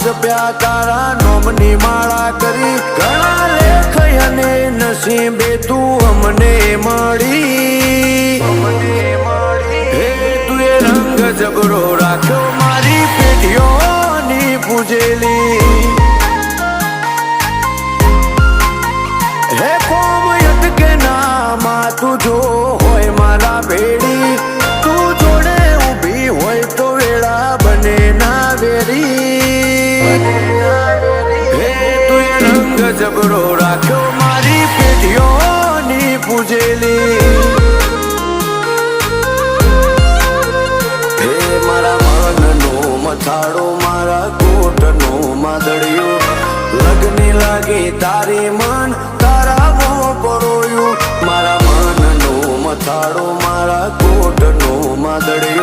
જપ્યા તારા નોમની માળા કરી ઘણા લેખ અને નસીબે તું અમને મળી હે તું એ રંગ જબરો રાખ્યો મારી પેઢીઓની પૂજેલી હે કોમયત કે નામાં તું જો હોય મારા ભેડી તું જોડે ઊભી હોય તો વેળા બને ના વેરી હે તું એ રંગ જબરો રાખ્યો મારી પેઢીઓની પૂજેલી હે મારા મનનો મથાળો મારા કોટનો માદળિયો લગની લાગી તારી મન તારા મો પરોયું મારા મનનો મથાળો મારા કોટનો માદળિયો